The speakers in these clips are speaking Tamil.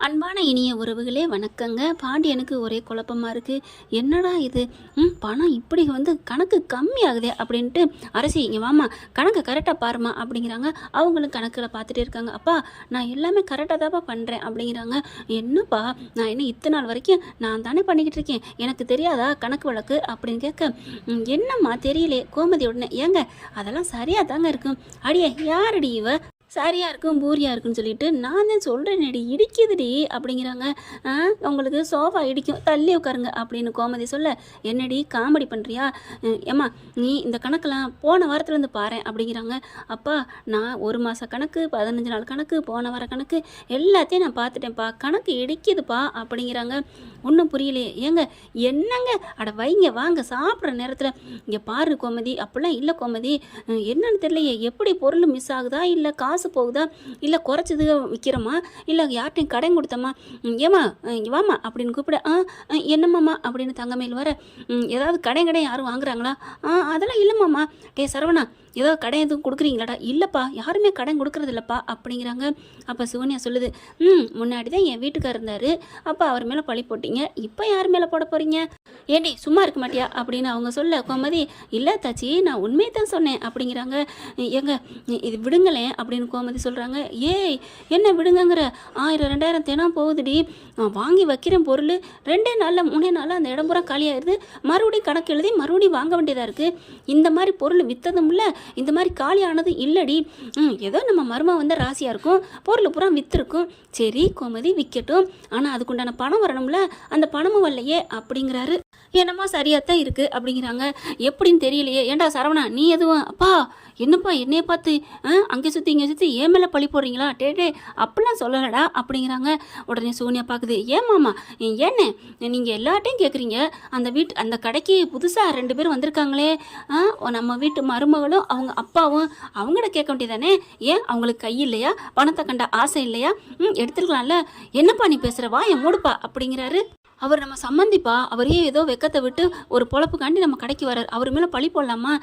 அன்பான இனிய உறவுகளே வணக்கங்க. பாண்டியனுக்கு ஒரே குழப்பமா இருக்குது. என்னடா இது, பணம் இப்படி கணக்கு கம்மி ஆகுதே அப்படின்ட்டு, அரசி இங்கே வாமா, கணக்கு கரெக்டாக பாருமா அப்படிங்கிறாங்க. அவங்களும் கணக்கில் பார்த்துட்டே இருக்காங்க. அப்பா நான் எல்லாமே கரெக்டாக தான்ப்பா பண்ணுறேன் அப்படிங்கிறாங்க. என்னப்பா நான் என்ன இத்தனை நாள் வரைக்கும் நான் தானே பண்ணிக்கிட்டு இருக்கேன், எனக்கு தெரியாதா கணக்கு வழக்கு அப்படின்னு கேட்க, என்னம்மா தெரியலே கோமதி உடனே, ஏங்க அதெல்லாம் சரியாக தாங்க இருக்கும். அடியே யாரடி இவ சரியாக இருக்கும் பூரியாக இருக்குன்னு சொல்லிட்டு, நான் தான் சொல்கிறேன்டி இடிக்குதுடி அப்படிங்கிறாங்க. உங்களுக்கு சோஃபா இடிக்கும், தள்ளி உட்காருங்க அப்படின்னு கோமதி சொல்ல, என்னடி காமெடி பண்ணுறியா, ஏம்மா நீ இந்த கணக்கெல்லாம் போன வாரத்துலேருந்து பாரு அப்படிங்கிறாங்க. அப்பா நான் 1 மாத கணக்கு, 15 நாள் கணக்கு, போன வார கணக்கு எல்லாத்தையும் நான் பார்த்துட்டேன்ப்பா, கணக்கு இடிக்குதுப்பா அப்படிங்கிறாங்க. ஒன்றும் புரியலையே. ஏங்க என்னங்க, அட வைங்க வாங்க சாப்பிட்ற நேரத்தில் இங்கே பாரு கோமதி, அப்படிலாம் இல்லை கோமதி, என்னன்னு தெரியலையே, எப்படி பொருள் மிஸ் ஆகுதா, இல்லை காசு போகுதா, இல்லை குறைச்சது விற்கிறோமா, இல்லை யார்ட்டையும் கடன் கொடுத்தம்மா, ஏமா வாமா அப்படின்னு கூப்பிட, என்னம்மாம்மா அப்படின்னு தங்கமேல் வர, ஏதாவது கடை யாரும் வாங்குறாங்களா, அதெல்லாம் இல்லைம்மாம்மா. டே சரவணா ஏதாவது கடன் எதுவும் கொடுக்குறீங்களாடா, இல்லைப்பா யாருமே கடன் கொடுக்குறது இல்லைப்பா அப்படிங்கிறாங்க. அப்போ சிவன்யா சொல்லுது, முன்னாடி தான் என் வீட்டுக்கார் இருந்தார், அப்போ அவர் மேலே பழி போட்டிங்க, இப்போ யார் மேலே போட போகிறீங்க, ஏண்டி சும்மா இருக்க மாட்டியா அப்படின்னு அவங்க சொல்ல, கோமதி இல்லை தாச்சி நான் உண்மையை தான் சொன்னேன் அப்படிங்கிறாங்க. ஏங்க இது விடுங்களேன் அப்படின்னு கோமதி சொல்கிறாங்க. ஏய் என்ன விடுங்கங்கிற, 1000 2000 தினம் போகுதுடி, வாங்கி வைக்கிறேன் பொருள் 2 நாளில் 3 நாளில் அந்த இடம் பூரா காலியாயிருது, மறுபடியும் கணக்கு எழுதி மறுபடியும் வாங்க வேண்டியதாக இருக்குது, இந்த மாதிரி பொருள் விற்றதும் இல்லை இந்த மாதிரி காலியானது இல்லடி, ஏதோ நம்ம மருமக ராசியாக இருக்கும், பொருள் பூரா விற்றுருக்கும், சரி கோமதி விற்கட்டும், ஆனால் அதுக்குண்டான பணம் வரணும்ல, அந்த பணமும் வரலையே அப்படிங்கிறாரு. என்னமோ சரியாகத்தான் இருக்குது அப்படிங்கிறாங்க. எப்படின்னு தெரியலையே. ஏண்டா சரவணா நீ எதுவும், அப்பா என்னப்பா என்னைய பார்த்து அங்கே சுற்றி இங்கே சுற்றி ஏன் மேலே பழி போடுறீங்களா, டே அப்படிலாம் சொல்லலடா அப்படிங்கிறாங்க. உடனே சோனியா பார்க்குது, ஏமாம்மா ஏன்னே நீங்கள் எல்லாட்டையும் கேட்குறீங்க, அந்த கடைக்கு புதுசாக 2 பேர் வந்திருக்காங்களே, நம்ம வீட்டு மருமகளும் அவங்க அப்பாவும், அவங்கள கேட்க வேண்டியதானே, ஏன் அவங்களுக்கு கை இல்லையா, பணத்தை கண்ட ஆசை இல்லையா, எடுத்துருக்கலாம்ல, என்னப்பா நீ பேசுகிற வா என் மூடுப்பா அப்படிங்கிறாரு. அவர் நம்ம சம்மந்திப்பா, அவரே ஏதோ வெக்கத்தை விட்டு ஒரு பொழப்புக்காண்டி நம்ம கடைக்கு வர்றார், அவர் மேலே பழி போடலாமா,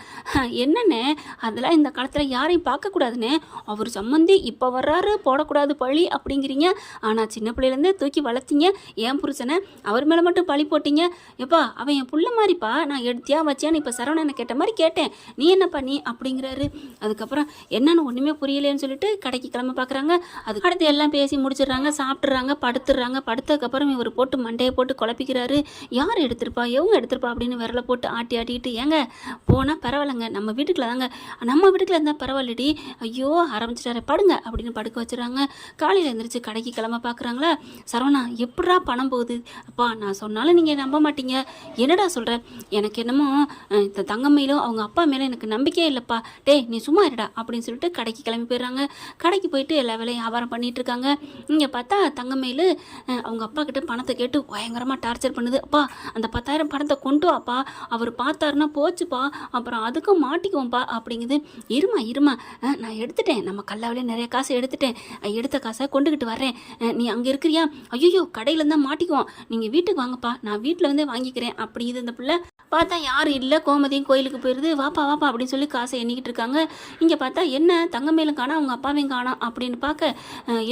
என்னண்ணே அதெல்லாம் இந்த காலத்தில் யாரையும் பார்க்கக்கூடாதுண்ணே, அவர் சம்மந்தி இப்போ வர்றாரு போடக்கூடாது பழி அப்படிங்கிறீங்க, ஆனால் சின்ன பிள்ளையிலேருந்தே தூக்கி வளர்த்தீங்க என் புருஷனை, அவர் மேலே மட்டும் பழி போட்டீங்க, எப்பா அவன் என் புள்ள மாதிரிப்பா, நான் எடுத்தியா வச்சியான்னு இப்போ சரவணனை கேட்ட மாதிரி கேட்டேன், நீ என்னப்பா நீ அப்படிங்கிறாரு. அதுக்கப்புறம் என்னன்னு ஒன்றுமே புரியலேன்னு சொல்லிட்டு கடைக்கு கிளம்ப பார்க்குறாங்க. அது அடுத்து எல்லாம் பேசி முடிச்சிடுறாங்க, சாப்பிட்றாங்க, படுத்துடுறாங்க. படுத்ததுக்கப்புறம் இவர் போட்டு மண்டையை போட்டு குழப்பிக்கிறாரு. யார் எடுத்திருப்பா எவங்க எடுத்திருப்பா அப்படின்னு விரலை போட்டு ஆட்டிட்டு, ஏங்க போனால் பரவாயில்லைங்க நம்ம வீட்டுக்குள்ள தாங்க, நம்ம வீட்டுக்குள்ள இருந்தால் பரவாயில்லடி, ஐயோ ஆரம்பிச்சிட்டாரு படுங்க அப்படின்னு படுக்க வச்சுறாங்க. காலையில் எழுந்திரிச்சு கடைக்கு கிளம்ப பார்க்குறாங்களா. சரவணா எப்படா பணம் போகுது, அப்பா நான் சொன்னாலும் நீங்கள் நம்ப மாட்டீங்க, என்னடா சொல்கிற, எனக்கு என்னமோ இந்த தங்கம்மையிலும் அவங்க அப்பா மேலே எனக்கு நம்பிக்கையே இல்லைப்பா, டேய் நீ சும்மா இருடா அப்படின்னு சொல்லிட்டு கடைக்கு கிளம்பி போயிடுறாங்க. கடைக்கு போயிட்டு எல்லா வேலையும் வியாபாரம் பண்ணிட்டு இருக்காங்க. இங்கே பார்த்தா தங்கம்மையில் அவங்க அப்பா கிட்ட பணத்தை கேட்டு பயங்கரமாக டார்ச்சர் பண்ணுது. அப்பா அந்த 10,000 பணத்தை கொண்டு வாப்பா, அவர் பார்த்தாருன்னா போச்சுப்பா, அப்புறம் அதுக்கும் மாட்டிக்குவோம்ப்பா அப்படிங்குது. இருமா நான் எடுத்துட்டேன், நம்ம கல்லாவிலே நிறைய காசு எடுத்துட்டேன், எடுத்த காசை கொண்டுக்கிட்டு வர்றேன், நீ அங்கே இருக்கிறியா, ஐயோ கடையில் இருந்தால் மாட்டிக்குவோம், நீங்கள் வீட்டுக்கு வாங்கப்பா நான் வீட்டில் இருந்தே வாங்கிக்கிறேன் அப்படிங்குது. இந்த பிள்ளை பார்த்தா யாரும் இல்லை, கோமதியும் கோயிலுக்கு போயிடுது, வாப்பா அப்படின்னு சொல்லி காசை எண்ணிக்கிட்டு இருக்காங்க. இங்கே பார்த்தா என்ன தங்கமேலும் காணோம் அவங்க அப்பாவையும் காணோம் அப்படின்னு பார்க்க,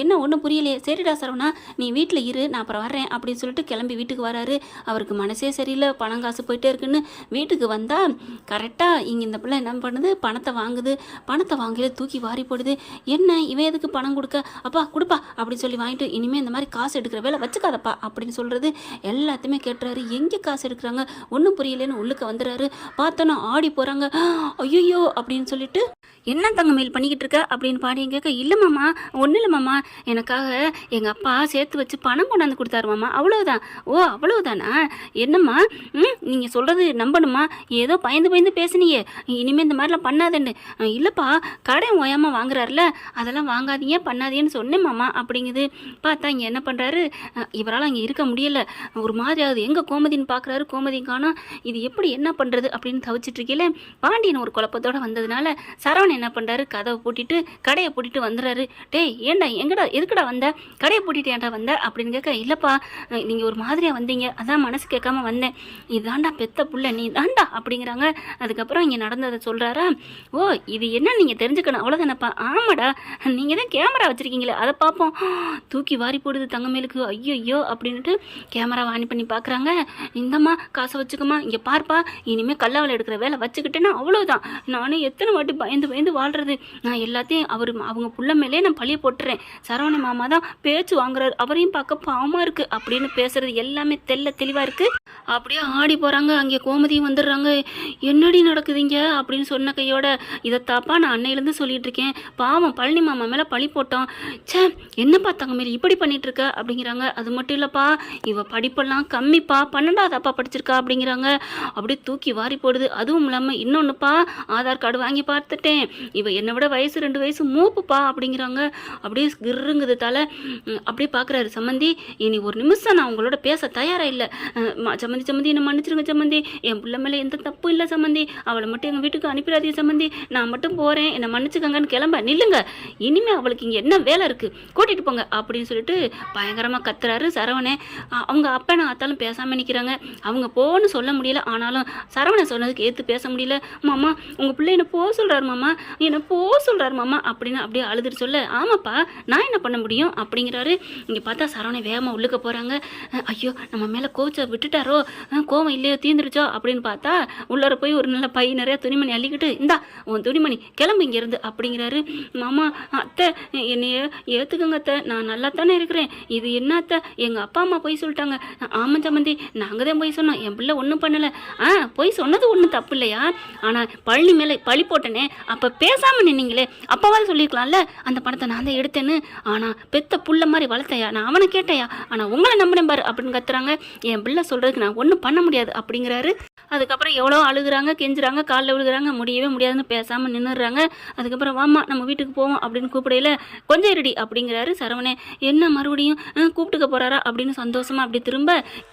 என்ன ஒன்றும் புரியலையே, சரிடா சரவணா நீ வீட்டில் இரு நான் அப்புறம் வர்றேன் அப்படின்னு சொல்லிட்டு கிளம்பி வீட்டுக்கு வராரு. அவருக்கு மனசே சரியில்லை, பணம் காசு போயிட்டே இருக்குன்னு. வீட்டுக்கு வந்தால் கரெக்டாக இங்கே இந்த பிள்ளை என்ன பண்ணுது, பணத்தை வாங்குது, பணத்தை வாங்கல தூக்கி வாரி போடுது. என்ன இவன் எதுக்கு பணம் கொடுக்க, அப்பா கொடுப்பா அப்படின்னு சொல்லி வாங்கிட்டு, இனிமேல் இந்த மாதிரி காசு எடுக்கிற வேலை வச்சுக்காதப்பா அப்படின்னு சொல்கிறது. எல்லாத்தையுமே கேட்டுறாரு. எங்கே காசு எடுக்கிறாங்க ஒன்றும் புரியலன்னு உள்ளுக்கு வந்துடுறாரு. பார்த்தோன்னா ஆடி போகிறாங்க. ஐயோ அப்படின்னு சொல்லிட்டு, என்ன தங்கமேல் பண்ணிக்கிட்டு இருக்க அப்படின்னு பாடியும் கேட்க, இல்லை மாமா ஒன்றும் இல்லை மாமா, எனக்காக எங்கள் அப்பா சேர்த்து வச்சு பணம் கொண்டாந்து கொடுத்தாரு மாமா, அவ்வளோதான். ஓ அவ்வளவுதானா, என்னம்மா நீங்கள் சொல்கிறது நம்பணுமா, ஏதோ பயந்து பேசுனீங்க, இனிமேல் இந்த மாதிரிலாம் பண்ணாதேன்னு, இல்லைப்பா கடை ஓயாமல் வாங்குறாருல அதெல்லாம் வாங்காதீங்க பண்ணாதீங்கன்னு சொன்னேன் மாமா அப்படிங்குது. பார்த்தா இங்கே என்ன பண்ணுறாரு, இவரால் அங்கே இருக்க முடியலை, ஒரு மாதிரி ஆகுது, எங்கே கோமதின்னு பார்க்குறாரு, கோமதி காணோம், இது எப்படி என்ன பண்ணுறது அப்படின்னு தவிச்சிட்டு இருக்கீங்களே. பாண்டியன் ஒரு குழப்பத்தோடு வந்ததுனால சரவணன் என்ன பண்ணுறாரு, கதவை பூட்டிட்டு கடையை பூட்டிட்டு வந்துடுறாரு. டேய் ஏன்டா எங்கடா எதுக்குடா வந்த, கடையை பூட்டிட்டு ஏன்டா வந்த அப்படின்னு கேட்க, இல்லைப்பா நீங்கள் ஒரு மாதிரியாக வந்தீங்க, அதான் மனசு கேட்காம வந்தேன். இதாண்டா பெத்த புள்ள, நீ தாண்டா அப்படிங்கிறாங்க. அதுக்கப்புறம் இங்கே நடந்ததை சொல்கிறாரா. ஓ, இது என்ன நீங்கள் தெரிஞ்சுக்கணும் அவ்வளோதானப்பா. ஆமாடா, நீங்கள் தான் கேமரா வச்சுருக்கீங்களே, அதை பார்ப்போம். தூக்கி வாரி போடுது தங்கமேலுக்கு. ஐயோ அப்படின்ட்டு கேமரா ஆன் பண்ணி பார்க்குறாங்க. இந்தம்மா காசை வச்சுக்கம்மா, இங்கே பார்ப்பா, இனிமேல் கல்லாவில் எடுக்கிற வேலை வச்சுக்கிட்டேன்னா அவ்வளோதான். நானும் எத்தனை வாட்டி பயந்து வாழ்கிறது. நான் எல்லாத்தையும் அவங்க புள்ள மேலே நான் பழிய போட்டுறேன். சரவண மாமா தான் பேச்சு வாங்குறாரு, அவரையும் பார்க்க பாவமாக இருக்குது அப்படின்னு பேசுறது எல்லாமே தெளிவாக இருக்குது. அப்படியே ஆடி போகிறாங்க. அங்கே கோமதியும் வந்துடுறாங்க. என்னடி நடக்குதுங்க அப்படின்னு சொன்ன கையோட, இதை தாப்பா நான் அன்னையிலேருந்து சொல்லிட்டு இருக்கேன், பாவம் பழனி மாமா மேலே பழி போட்டோம். சே, என்னப்பா தங்கமேரி இப்படி பண்ணிட்டு இருக்க அப்படிங்கிறாங்க. அது மட்டும் இல்லைப்பா, இவ படிப்பெல்லாம் கம்மிப்பா, 12வது அப்பா படிச்சிருக்கா அப்படிங்கிறாங்க. அப்படியே தூக்கி வாரி போடுது. அதுவும் இல்லாமல் இன்னொன்றுப்பா, ஆதார் கார்டு வாங்கி பார்த்துட்டேன், இவ என்னை விட வயசு 2 வயசு மூப்புப்பா அப்படிங்கிறாங்க. அப்படியே கிருங்குது தலை. அப்படியே பார்க்குறாரு சம்மந்தி, இனி ஒரு நிமிஷம் நான் உங்களோட பேச தயாராக இல்லை. சம்மந்தி என்னை மன்னிச்சிருங்க சம்மந்தி, என் பிள்ளை மேலே எந்த தப்பு இல்லை சம்மந்தி, அவளை மட்டும் எங்கள் வீட்டுக்கு அனுப்பிடாதீங்க சம்மந்தி, நான் மட்டும் போகிறேன், என்னை மன்னிச்சுக்கங்கன்னு கிளம்ப நில்லுங்க, இனிமேல் அவளுக்கு இங்கே என்ன வேலை இருக்குது, கூட்டிகிட்டு போங்க அப்படின்னு சொல்லிட்டு பயங்கரமாக கத்துறாரு சரவணே. அவங்க அப்பா நான் அத்தாலும் பேசாமல் நிற்கிறாங்க. அவங்க போன்னு சொல்ல முடியல, ஆனாலும் சரவணன் சொன்னதுக்கு ஏற்று பேச முடியல. மாமா உங்கள் பிள்ளை என்ன போக சொல்கிறாரு மாமா, என்ன போக சொல்கிறாரு மாமா அப்படின்னு அப்படியே அழுதுட்டு சொல்ல, ஆமாப்பா நான் என்ன பண்ண முடியும் அப்படிங்கிறாரு. இங்கே பார்த்தா சரவணை வேகமாக உள்ளுக்க போகிறாங்க. ஐயோ நம்ம மேலே கோச்சை விட்டுட்டாரோ, கோவம் இல்லையோ தீந்துருச்சோ அப்படின்னு பார்த்தா உள்ளார போய் ஒரு நல்ல பை நிறையா துணிமணி அள்ளிக்கிட்டு, இந்தா உன் துணிமணி கிளம்பு இங்கேருந்து அப்படிங்கிறாரு. மாமா அத்தை என்னைய ஏற்றுக்குங்க அத்தை, நான் நல்லா தானே இருக்கிறேன், இது என்ன அத்தை எங்கள் அப்பா அம்மா போய் சொல்லிட்டாங்க. ஆமாம் சம்மந்தி, நாங்கள் தான் போய் சொன்னோம், என் பிள்ளை ஒன்றும் பண்ணலை. போய் சொன்னது ஒன்றும் தப்பு இல்லையா, ஆனால் பழனி மேலே பழி போட்டனே, அப்போ பேசாமல் நின்னீங்களே, அப்பாவால் சொல்லியிருக்கலாம்ல அந்த பணத்தை நான் தான் எடுத்தேன்னு. ஆனால் பெத்த புள்ள மாதிரி வளர்த்தையா, நான் அவனை கேட்டையா, ஆனால் உங்களை நம்பினேன் பாரு அப்படின்னு கத்துறாங்க. என் பிள்ளை சொல்கிறதுக்கு நான் ஒன்றும் பண்ண முடியாது அப்படிங்கிறாரு. அதுக்கப்புறம் எவ்வளோ அழுகுறாங்க, கெஞ்சுறாங்க, காலில் விழுகிறாங்க, முடியவே முடியாதுன்னு பேசாமல் நின்றுடுறாங்க. அதுக்கப்புறம் வாமா நம்ம வீட்டுக்கு போவோம் அப்படின்னு கூப்பிடையில, கொஞ்சம் இருடி அப்படிங்கிறாரு சரவணே. என்ன மறுபடியும் கூப்பிட்டுக்க போகிறாரா அப்படின்னு சந்தோஷமாக அப்படி திரும்ப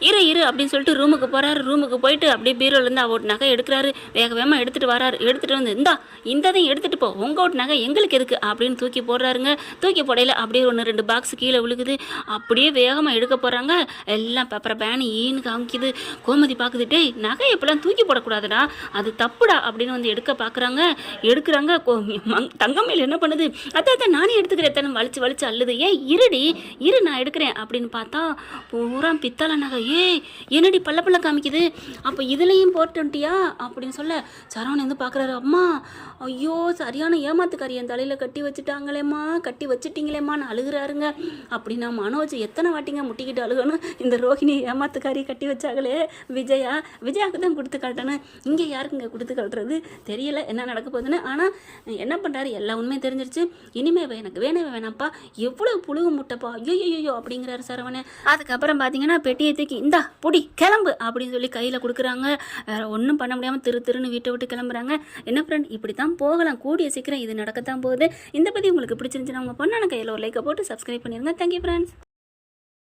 இரு அப்படின்னு சொல்லிட்டு ரூமுக்கு போகிறாரு. ரூமுக்கு போயிட்டு அப்படியே பீரோலேருந்து அவரோட நகை எடுக்கிறாரு. வேகமாக எடுத்துகிட்டு வராரு. எடுத்துகிட்டு வந்து இந்ததையும் எடுத்துகிட்டு போ, உங்களோட நகை எங்களுக்கு எதுக்கு அப்படின்னு தூக்கி போடுறாருங்க. தூக்கி போடையில அப்படியே 1-2 பாக்ஸ் கீழே விழுகுது. அப்படியே வேகமாக எடுக்க போகிறாங்க. எல்லாம் பேப்பரை பேனு ஈன்னு காமிக்குது. கோமதி பார்க்குது, டேய் நகை எப்பெல்லாம் தூக்கி போடக்கூடாதுடா, அது தப்புடா அப்படின்னு வந்து எடுக்க பார்க்குறாங்க. எடுக்கிறாங்க. தங்கமேல் என்ன பண்ணுது, அதான் நானே எடுத்துக்கிறேன், வலிச்சு அள்ளுது. இருடி நான் எடுக்கிறேன் அப்படின்னு பார்த்தா பூரா பித்தளை நகை. என்னடி பல்ல காமிக்குது, அப்போ இதுலையும் போட்டுட்டியா அப்படின்னு சொல்ல சரவணன் வந்து பார்க்குறாரு. அம்மா ஐயோ சரியான ஏமாத்துக்காரி என் தலையில் கட்டி வச்சுட்டீங்களேம்மான்னு அழுகிறாருங்க. அப்படின்னா மனோஜ் எத்தனை வாட்டிங்க முட்டிக்கிட்டு அழுகணும், இந்த ரோஹிணி ஏமாத்துக்காரி கட்டி வச்சாங்களே விஜயாவுக்கு தான் கொடுத்து காட்டணும், இங்கே யாருக்குங்க கொடுத்து காட்டுறது தெரியல என்ன நடக்க போகுதுன்னு. ஆனால் என்ன பண்ணுறாரு, எல்லா உண்மையும் தெரிஞ்சிருச்சு. இனிமே எனக்கு வேணாம்ப்பா, எவ்வளோ புழுகு முட்டைப்பா, ஐயோ அப்படிங்கிறாரு சரவணன். அதுக்கப்புறம் பார்த்தீங்கன்னா பெட்டியை தூக்கி இந்தா பொடி கிளம்பு அப்படின்னு சொல்லி கையில் கொடுக்குறாங்க. வேற ஒன்றும் பண்ண முடியாமல் திருன்னு வீட்டை விட்டு கிளம்புறாங்க. என்ன ஃப்ரெண்ட் இப்படி தான் போகலாம், கூடிய சீக்கிரம் இது நடக்கத்தான் போகுது. இந்த பற்றி உங்களுக்கு பிடிச்சிருந்துச்சுன்னா உங்கள் பொண்ணான கையில் ஒரு லைக்கை போட்டு சப்ஸ்கிரைப் பண்ணிடுங்க. Thank you friends.